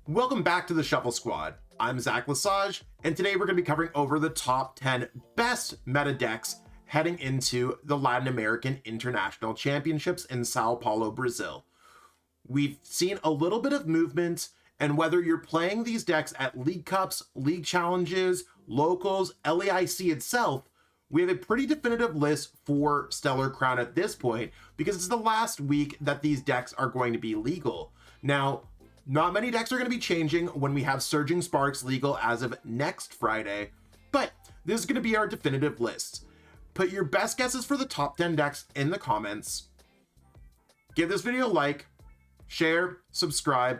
Welcome back to the Shuffle Squad. I'm Zach Lesage, and today we're going to be covering over the top 10 best meta decks heading into the Latin American International Championships in Sao Paulo, Brazil. We've seen a little bit of movement, and whether you're playing these decks at League Cups, League Challenges, Locals, LAIC itself, we have a pretty definitive list for Stellar Crown at this point because it's the last week that these decks are going to be legal. Now, not many decks are going to be changing when we have Surging Sparks legal as of next Friday, but this is going to be our definitive list. Put your best guesses for the top 10 decks in the comments. Give this video a like, share, subscribe,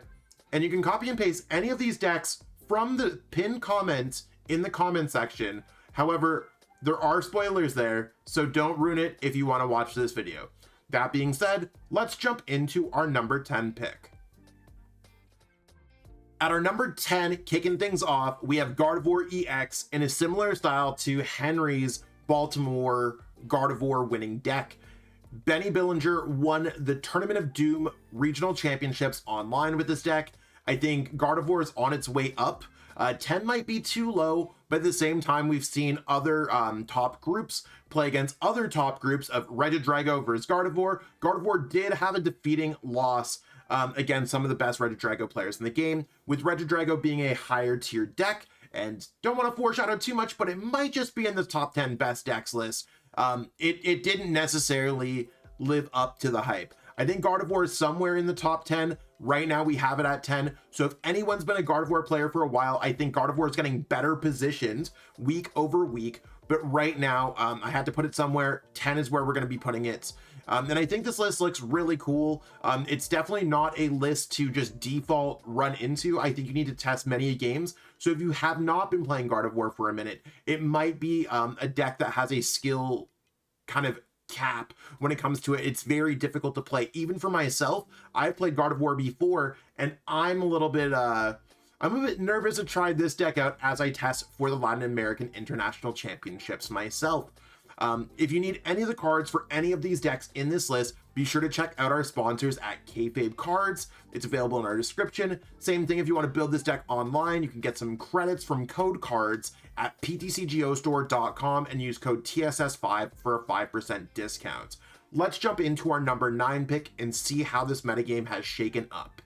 and you can copy and paste any of these decks from the pinned comment in the comment section. However, there are spoilers there, so don't ruin it if you want to watch this video. That being said, let's jump into our number 10 pick. At our number 10, kicking things off, we have Gardevoir EX in a similar style to Henry's Baltimore Gardevoir winning deck. Benny Billinger won the Tournament of Doom regional championships online with this deck. I think Gardevoir is on its way up. 10 might be too low, but at the same time, we've seen other top groups play against other top groups of Regidrago versus Gardevoir. Gardevoir did have a defeating loss against some of the best Regidrago players in the game, with Regidrago being a higher tier deck. And don't want to foreshadow too much, but it might just be in the top 10 best decks list. It didn't necessarily live up to the hype. I think Gardevoir is somewhere in the top 10. Right now we have it at 10. So if anyone's been a Gardevoir player for a while, I think Gardevoir is getting better positioned week over week. But right now, I had to put it somewhere. 10 is where we're going to be putting it. And I think this list looks really cool. It's definitely not a list to just default run into. I think you need to test many games. So if you have not been playing Gardevoir for a minute, it might be a deck that has a skill kind of cap when it comes to it. It's very difficult to play. Even for myself, I've played Gardevoir before, and I'm a bit nervous to try this deck out as I test for the Latin American International Championships myself. If you need any of the cards for any of these decks in this list, be sure to check out our sponsors at Kayfabe Cards. It's available in our description. Same thing if you want to build this deck online, you can get some credits from Code Cards at ptcgostore.com and use code TSS5 for a 5% discount. Let's jump into our number 9 pick and see how this metagame has shaken up.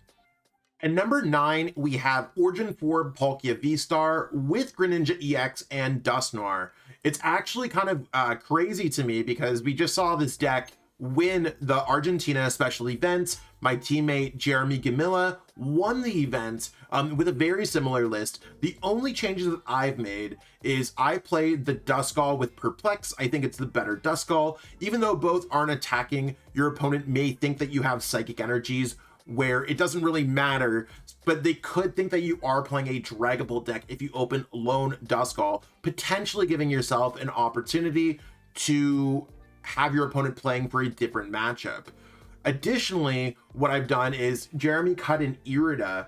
At number 9, we have Origin 4 Palkia V-Star with Greninja EX and Dusknoir. It's actually kind of crazy to me because we just saw this deck win the Argentina special event. My teammate Jeremy Gamilla won the event with a very similar list. The only changes that I've made is I played the Duskull with Perplex. I think it's the better Duskull. Even though both aren't attacking, your opponent may think that you have Psychic Energies where it doesn't really matter, but they could think that you are playing a draggable deck if you open Lone Duskull, potentially giving yourself an opportunity to have your opponent playing for a different matchup. Additionally, what I've done is Jeremy cut in Irida,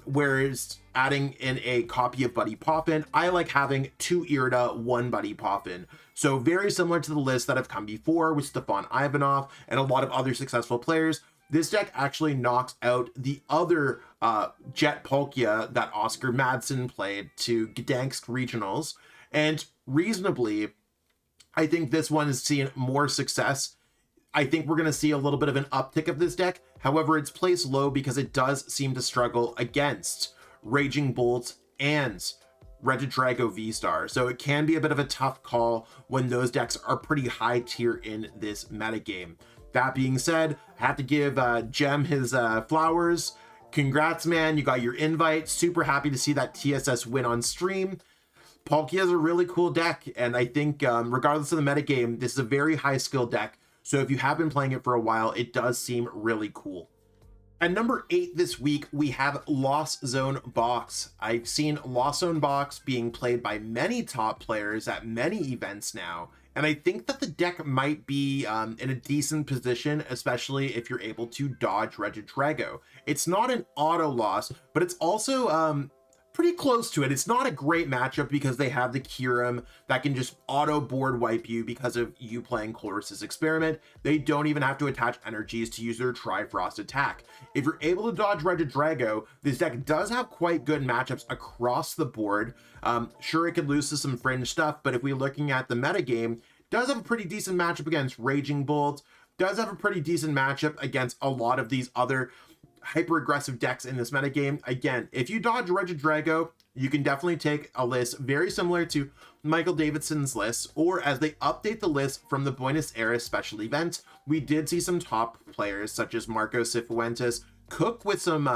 whereas adding in a copy of Buddy Poppin. I like having 2 Irida, 1 Buddy Poppin. So very similar to the list that have come before with Stefan Ivanov and a lot of other successful players. This deck actually knocks out the other Jet Palkia that Oscar Madsen played to Gdansk Regionals. And reasonably, I think this one is seeing more success. I think we're going to see a little bit of an uptick of this deck. However, it's placed low because it does seem to struggle against Raging Bolt and Regidrago V-Star. So it can be a bit of a tough call when those decks are pretty high tier in this metagame. That being said, I have to give Jem his flowers. Congrats, man. You got your invite. Super happy to see that TSS win on stream. Palkia is a really cool deck, and I think regardless of the metagame, this is a very high skill deck. So if you have been playing it for a while, it does seem really cool. At number 8 this week, we have Lost Zone Box. I've seen Lost Zone Box being played by many top players at many events now. And I think that the deck might be in a decent position, especially if you're able to dodge Regidrago. It's not an auto loss, but it's also pretty close to it. It's not a great matchup because they have the Kyurem that can just auto board wipe you because of you playing Chloris' Experiment. They don't even have to attach energies to use their Trifrost attack. If you're able to dodge Regidrago, this deck does have quite good matchups across the board. Sure, it could lose to some fringe stuff, but if we're looking at the metagame, does have a pretty decent matchup against Raging Bolt, does have a pretty decent matchup against a lot of these other hyper aggressive decks in this metagame. Again, if you dodge Regidrago, you can definitely take a list very similar to Michael Davidson's list, or as they update the list from the Buenos Aires special event, we did see some top players such as Marco Cifuentes cook with some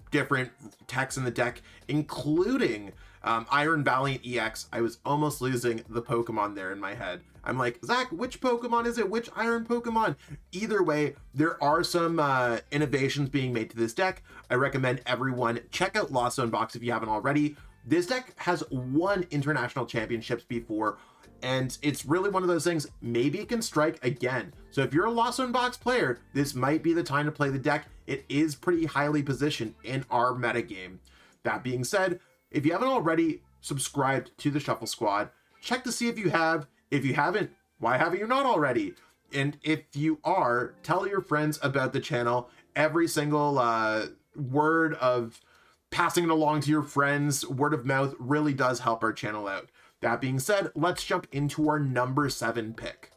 different techs in the deck, including Iron Valiant EX. I was almost losing the Pokemon there in my head. I'm like, Zach, which Pokemon is it? Which Iron Pokemon? Either way, there are some innovations being made to this deck. I recommend everyone check out Lost Zone Box if you haven't already. This deck has won international championships before, and it's really one of those things, maybe it can strike again. So if you're a Lost Zone Box player, this might be the time to play the deck. It is pretty highly positioned in our metagame. That being said, if you haven't already subscribed to the Shuffle Squad, check to see if you have. If you haven't, why haven't you not already? And if you are, tell your friends about the channel. Every single word of passing it along to your friends, word of mouth, really does help our channel out. That being said, let's jump into our number 7 pick.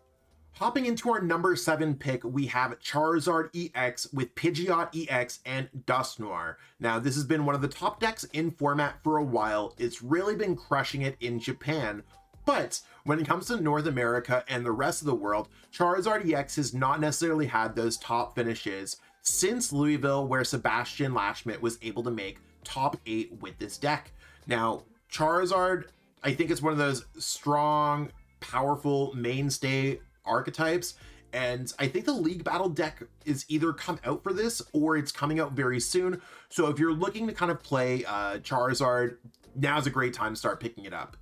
Hopping into our number 7 pick, we have Charizard EX with Pidgeot EX and Dusknoir. Now, this has been one of the top decks in format for a while. It's really been crushing it in Japan. But when it comes to North America and the rest of the world, Charizard EX has not necessarily had those top finishes since Louisville, where Sebastian Lashmit was able to make top 8 with this deck. Now, Charizard, I think it's one of those strong, powerful mainstay archetypes, and I think the League Battle deck is either come out for this or it's coming out very soon. So if you're looking to kind of play Charizard, now's a great time to start picking it up.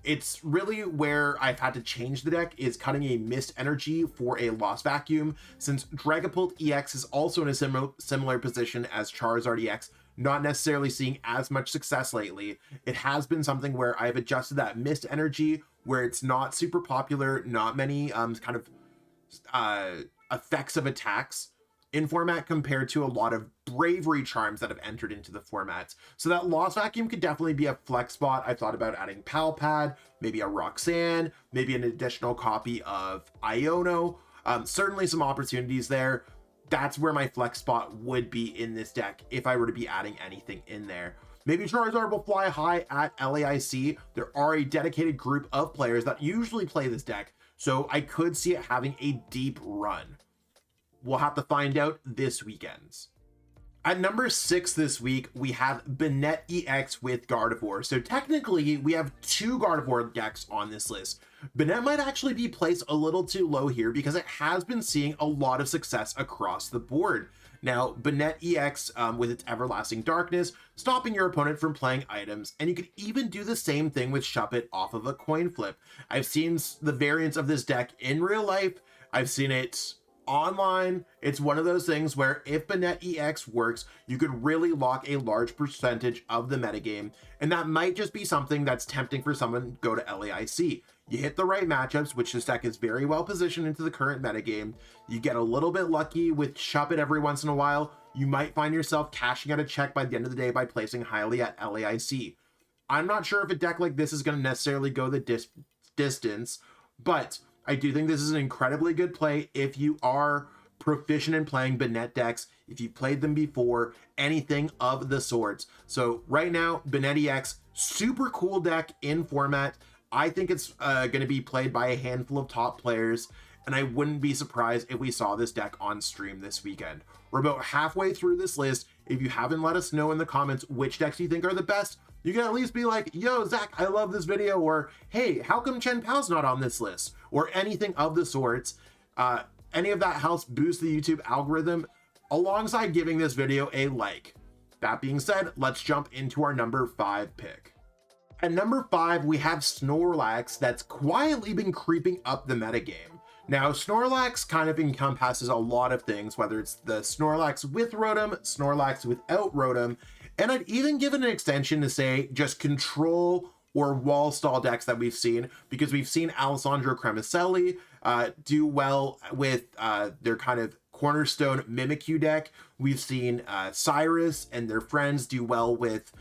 It's really where I've had to change the deck is cutting a Mist Energy for a Lost Vacuum, since Dragapult EX is also in a similar position as Charizard EX, not necessarily seeing as much success lately. It has been something where I've adjusted that Mist Energy where it's not super popular, not many kind of effects of attacks in format compared to a lot of Bravery Charms that have entered into the formats. So that Lost Vacuum could definitely be a flex spot. I thought about adding Palpad, maybe a Roxanne, maybe an additional copy of Iono. Certainly some opportunities there. That's where my flex spot would be in this deck if I were to be adding anything in there. Maybe Charizard will fly high at LAIC. There are a dedicated group of players that usually play this deck, so I could see it having a deep run. We'll have to find out this weekend. At number 6 this week, we have Banette EX with Gardevoir. So technically, we have 2 Gardevoir decks on this list. Banette might actually be placed a little too low here because it has been seeing a lot of success across the board. Now, Banette EX with its Everlasting Darkness, stopping your opponent from playing items, and you could even do the same thing with Shuppet off of a coin flip. I've seen the variants of this deck in real life. I've seen it online. It's one of those things where if Banette EX works, you could really lock a large percentage of the metagame, and that might just be something that's tempting for someone to go to LAIC. You hit the right matchups, which this deck is very well positioned into the current metagame. You get a little bit lucky with Shuppet every once in a while. You might find yourself cashing out a check by the end of the day by placing highly at LAIC. I'm not sure if a deck like this is going to necessarily go the distance, but I do think this is an incredibly good play if you are proficient in playing Banette decks, if you've played them before, anything of the sorts. So right now, Banette EX, super cool deck in format. I think it's going to be played by a handful of top players, and I wouldn't be surprised if we saw this deck on stream this weekend. We're about halfway through this list. If you haven't let us know in the comments which decks you think are the best, you can at least be like, yo, Zach, I love this video, or hey, how come Chen Pao's not on this list, or anything of the sorts. Any of that helps boost the YouTube algorithm alongside giving this video a like. That being said, let's jump into our number 5 pick. At number 5, we have Snorlax that's quietly been creeping up the metagame. Now, Snorlax kind of encompasses a lot of things, whether it's the Snorlax with Rotom, Snorlax without Rotom, And I'd even give it an extension to say just control or wall stall decks that we've seen, because we've seen Alessandro Cremasselli do well with their kind of cornerstone Mimikyu deck. We've seen Cyrus and their friends do well with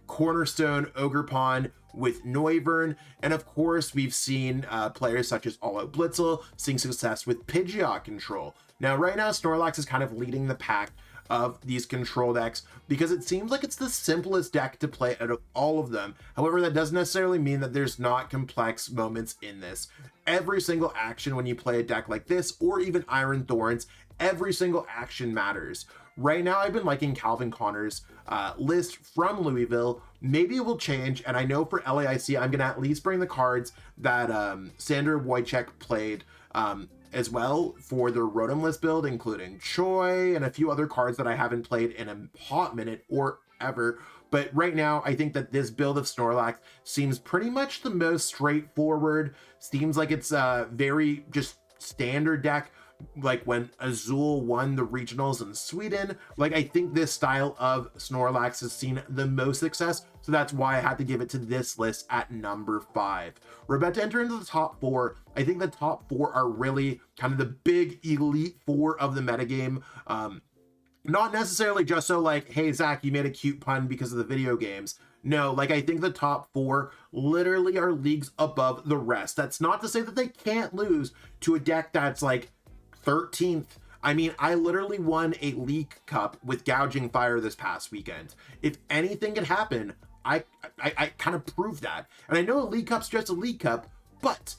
cornerstone Ogerpon with Noivern, and of course we've seen players such as All Out Blitzel seeing success with Pidgeot control. Now right now Snorlax is kind of leading the pack of these control decks because it seems like it's the simplest deck to play out of all of them. However, that doesn't necessarily mean that there's not complex moments in this. Every single action when you play a deck like this, or even Iron Thorns, every single action matters. Right now I've been liking Calvin Connor's list from Louisville. Maybe it will change, and I know for LAIC I'm gonna at least bring the cards that Sandra Wojciech played as well for the Rotom list build, including Choi and a few other cards that I haven't played in a hot minute or ever. But right now, I think that this build of Snorlax seems pretty much the most straightforward. Seems like it's a very just standard deck, like when Azul won the regionals in Sweden. Like, I think this style of Snorlax has seen the most success, so that's why I had to give it to this list at number 5. We're about to enter into the top 4. I think the top 4 are really kind of the big elite 4 of the metagame. Not necessarily just so like, hey Zach, you made a cute pun because of the video games. No, like, I think the top 4 literally are leagues above the rest. That's not to say that they can't lose to a deck that's like 13th. I mean, I literally won a League Cup with Gouging Fire this past weekend. If anything could happen, I kind of proved that. And I know a League Cup's just a League Cup, but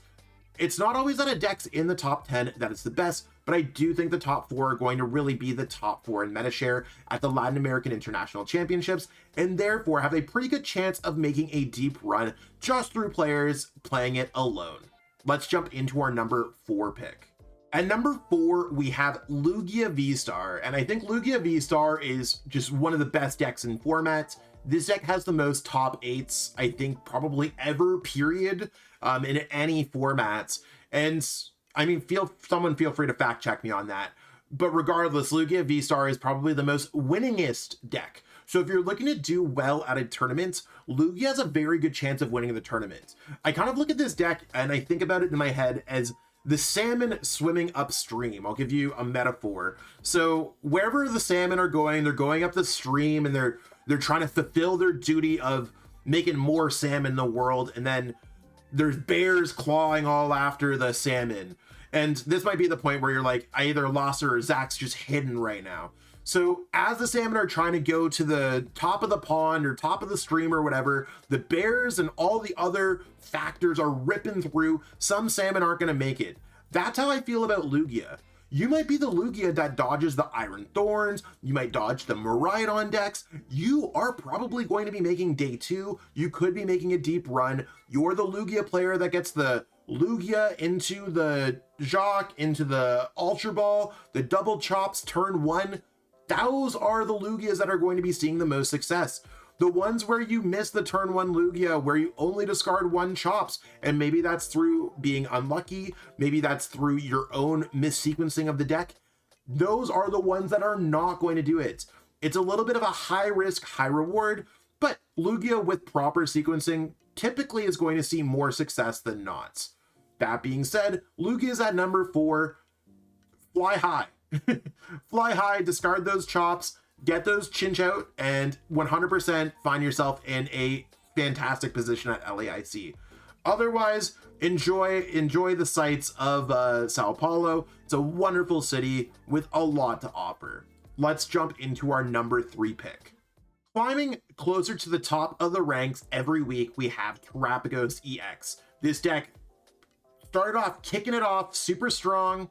it's not always that a deck's in the top 10 that it's the best, but I do think the top 4 are going to really be the top 4 in meta share at the Latin American International Championships, and therefore have a pretty good chance of making a deep run just through players playing it alone. Let's jump into our number 4 pick. At number 4, we have Lugia V-Star, and I think Lugia V-Star is just one of the best decks in format. This deck has the most top 8s, I think, probably ever, period, in any formats. And I mean, someone feel free to fact check me on that. But regardless, Lugia V-Star is probably the most winningest deck. So if you're looking to do well at a tournament, Lugia has a very good chance of winning the tournament. I kind of look at this deck and I think about it in my head as the salmon swimming upstream. I'll give you a metaphor. So wherever the salmon are going, they're going up the stream and they're trying to fulfill their duty of making more salmon in the world. And then there's bears clawing all after the salmon. And this might be the point where you're like, I either lost or Zach's just hidden right now. So as the salmon are trying to go to the top of the pond or top of the stream or whatever, the bears and all the other factors are ripping through. Some salmon aren't going to make it. That's how I feel about Lugia. You might be the Lugia that dodges the Iron Thorns. You might dodge the Miraidon decks. You are probably going to be making day 2. You could be making a deep run. You're the Lugia player that gets the Lugia into the Jacques, into the Ultra Ball, the double chops, turn 1. Those are the Lugias that are going to be seeing the most success. The ones where you miss the turn 1 Lugia, where you only discard 1 chops, and maybe that's through being unlucky, maybe that's through your own missequencing of the deck. Those are the ones that are not going to do it. It's a little bit of a high risk, high reward, but Lugia with proper sequencing typically is going to see more success than not. That being said, Lugia is at number 4. Fly high. Fly high, discard those chops, get those chinch out, and 100% find yourself in a fantastic position at LAIC. Otherwise, enjoy the sights of Sao Paulo. It's a wonderful city with a lot to offer. Let's jump into our number 3 pick. Climbing closer to the top of the ranks every week, we have Terapagos EX. This deck started off kicking it off super strong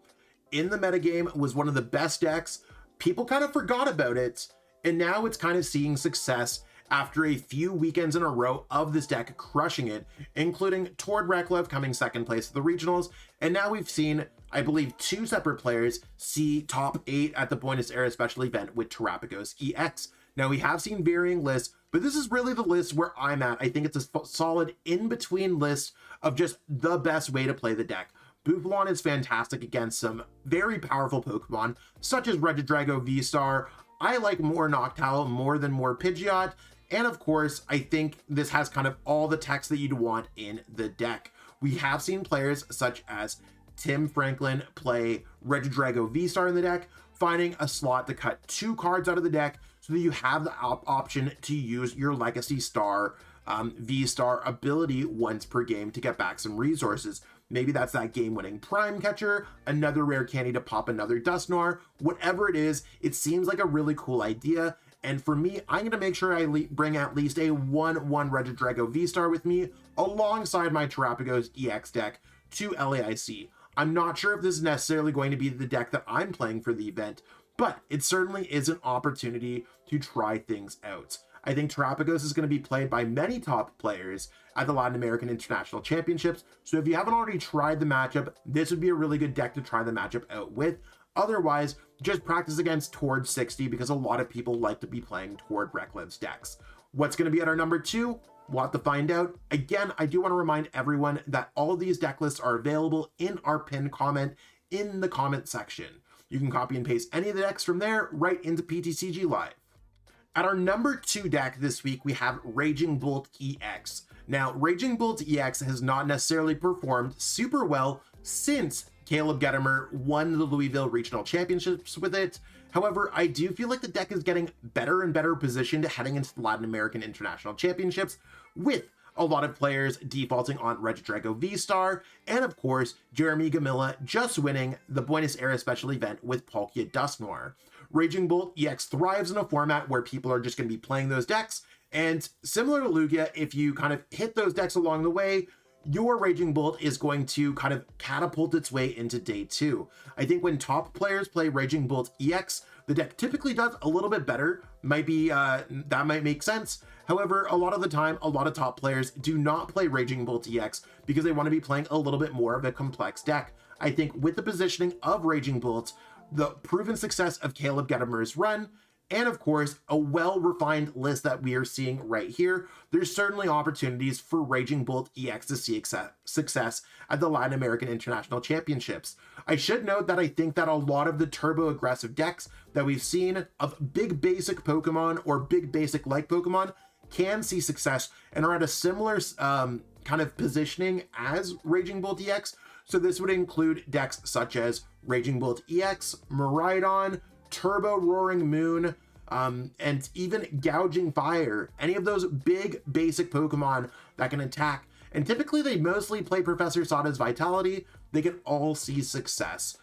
in the metagame, was one of the best decks. People kind of forgot about it, and now it's kind of seeing success after a few weekends in a row of this deck crushing it, including Tord Reklev coming second place at the regionals. And now we've seen, I believe, 2 separate players see top 8 at the Buenos Aires special event with Terapagos EX. Now we have seen varying lists, but this is really the list where I'm at. I think it's a solid in-between list of just the best way to play the deck. Bouffalant is fantastic against some very powerful Pokemon, such as Regidrago V-Star, I like more Noctowl more than more Pidgeot. And of course, I think this has kind of all the text that you'd want in the deck. We have seen players such as Tim Franklin play Regidrago V-Star in the deck, finding a slot to cut 2 cards out of the deck so that you have the option to use your Legacy Star V-Star ability once per game to get back some resources. Maybe that's that game-winning Prime Catcher, another rare candy to pop another Dusknoir, whatever it is, it seems like a really cool idea. And for me, I'm going to make sure I bring at least a 1/1 Regidrago V-Star with me alongside my Terapagos EX deck to LAIC. I'm not sure if this is necessarily going to be the deck that I'm playing for the event, but it certainly is an opportunity to try things out. I think Terapagos is going to be played by many top players at the Latin American International Championships, so if you haven't already tried the matchup, this would be a really good deck to try the matchup out with. Otherwise, just practice against Tord 60 because a lot of people like to be playing Tord Reckless decks. What's going to be at our number 2? We'll have to find out. Again, I do want to remind everyone that all of these deck lists are available in our pinned comment in the comment section. You can copy and paste any of the decks from there right into PTCG Live. At our number 2 deck this week, we have Raging Bolt EX. Now, Raging Bolt EX has not necessarily performed super well since Caleb Gettimer won the Louisville Regional Championships with it. However, I do feel like the deck is getting better and better positioned heading into the Latin American International Championships, with a lot of players defaulting on Regidrago V-Star, and of course, Jeremy Gamilla just winning the Buenos Aires Special Event with Palkia Dusknoir. Raging Bolt EX thrives in a format where people are just going to be playing those decks, and similar to Lugia, if you kind of hit those decks along the way, your Raging Bolt is going to kind of catapult its way into day 2. I think when top players play Raging Bolt EX, the deck typically does a little bit better. That might make sense. However, a lot of the time, a lot of top players do not play Raging Bolt EX because they want to be playing a little bit more of a complex deck. I think with the positioning of Raging Bolt, the proven success of Caleb Gettimer's run, and of course, a well-refined list that we are seeing right here, there's certainly opportunities for Raging Bolt EX to see success at the Latin American International Championships. I should note that I think that a lot of the turbo-aggressive decks that we've seen of big basic Pokemon or big basic-like Pokemon can see success and are at a similar kind of positioning as Raging Bolt EX. So this would include decks such as Raging Bolt EX, Miraidon, Turbo Roaring Moon, and even Gouging Fire. Any of those big basic Pokemon that can attack. And typically they mostly play Professor Sada's Vitality. They can all see success.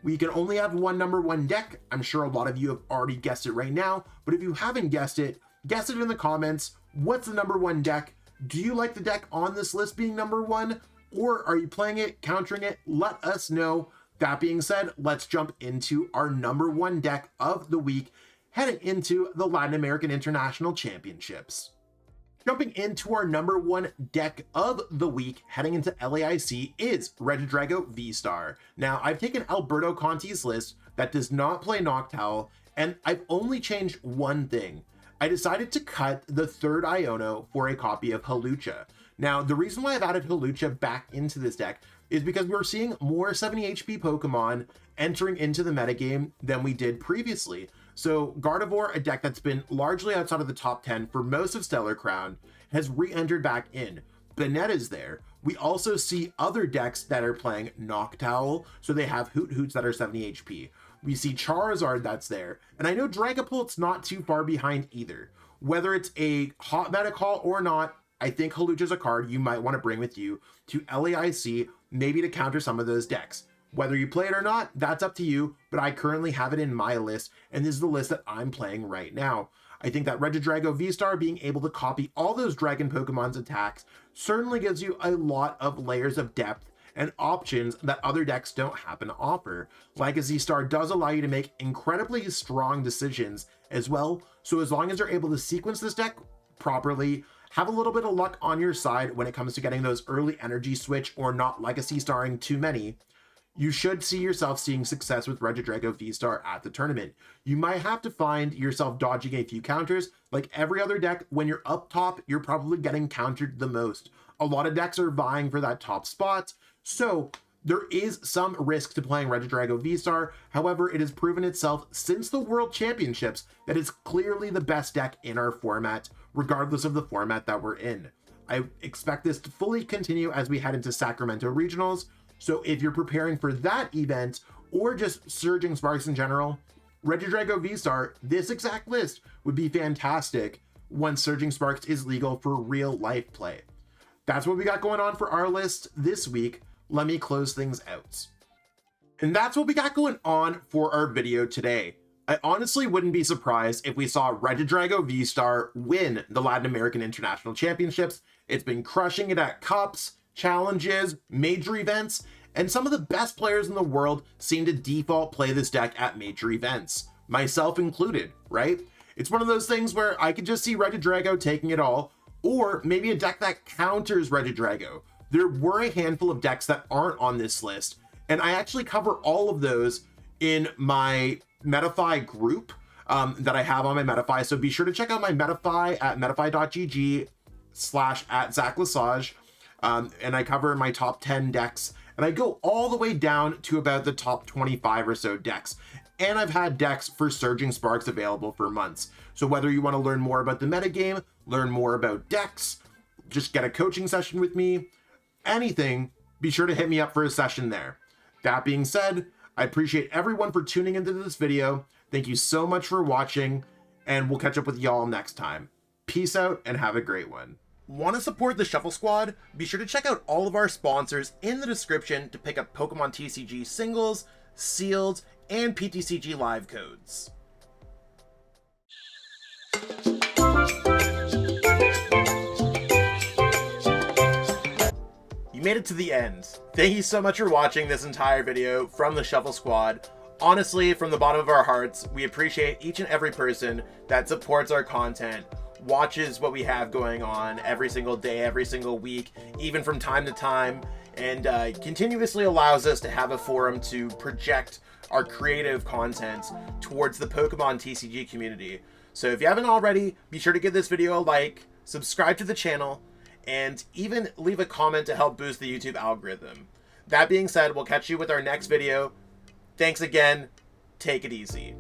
We can only have one number 1 deck. I'm sure a lot of you have already guessed it right now, but if you haven't guessed it, guess it in the comments. What's the number 1 deck? Do you like the deck on this list being number 1? Or are you playing it, countering it? Let us know. That being said, let's jump into our number 1 deck of the week, heading into the Latin American International Championships. Jumping into our number 1 deck of the week, heading into LAIC, is Regidrago V-Star. Now, I've taken Alberto Conti's list that does not play Noctowl, and I've only changed one thing. I decided to cut the 3rd Iono for a copy of Hawlucha. Now, the reason why I've added Hawlucha back into this deck is because we're seeing more 70 HP Pokemon entering into the metagame than we did previously. So Gardevoir, a deck that's been largely outside of the top 10 for most of Stellar Crown, has re-entered back in. Banetta's there. We also see other decks that are playing Noctowl, so they have Hoots that are 70 HP. We see Charizard that's there, and I know Dragapult's not too far behind either. Whether it's a hot meta call or not, I think Hawlucha's a card you might want to bring with you to LAIC, maybe to counter some of those decks. Whether you play it or not, that's up to you, but I currently have it in my list, and this is the list that I'm playing right now. I think that Regidrago V-Star being able to copy all those Dragon Pokemon's attacks certainly gives you a lot of layers of depth and options that other decks don't happen to offer. Legacy Star does allow you to make incredibly strong decisions as well, so as long as you're able to sequence this deck properly, have a little bit of luck on your side when it comes to getting those early energy switch or not Legacy Starring too many, you should see yourself seeing success with Regidrago V-Star at the tournament. You might have to find yourself dodging a few counters. Like every other deck, when you're up top, you're probably getting countered the most. A lot of decks are vying for that top spot, so There is some risk to playing Regidrago V-Star, however, it has proven itself since the World Championships that it's clearly the best deck in our format, regardless of the format that we're in. I expect this to fully continue as we head into Sacramento Regionals, so if you're preparing for that event, or just Surging Sparks in general, Regidrago V-Star, this exact list would be fantastic once Surging Sparks is legal for real life play. That's what we got going on for our list this week. Let me close things out. And that's what we got going on for our video today. I honestly wouldn't be surprised if we saw Regidrago V-Star win the Latin American International Championships. It's been crushing it at cups, challenges, major events, and some of the best players in the world seem to default play this deck at major events, myself included, right? It's one of those things where I could just see Regidrago taking it all, or maybe a deck that counters Regidrago. There were a handful of decks that aren't on this list, and I actually cover all of those in my Metafy group that I have on my Metafy. So be sure to check out my Metafy at metafy.gg/@ZachLesage. And I cover my top 10 decks, and I go all the way down to about the top 25 or so decks. And I've had decks for Surging Sparks available for months. So whether you want to learn more about the metagame, learn more about decks, just get a coaching session with me, anything, be sure to hit me up for a session there. That being said, I appreciate everyone for tuning into this video. Thank you so much for watching, and we'll catch up with y'all next time. Peace out and have a great one. Want to support the Shuffle Squad? Be sure to check out all of our sponsors in the description to pick up Pokemon TCG singles, sealed, and PTCG live codes. You made it to the end. Thank you so much for watching this entire video from the Shuffle Squad. Honestly, from the bottom of our hearts, we appreciate each and every person that supports our content, watches what we have going on every single day, every single week, even from time to time, and continuously allows us to have a forum to project our creative content towards the Pokemon TCG community. So if you haven't already, be sure to give this video a like, subscribe to the channel, and even leave a comment to help boost the YouTube algorithm. That being said, we'll catch you with our next video. Thanks again. Take it easy.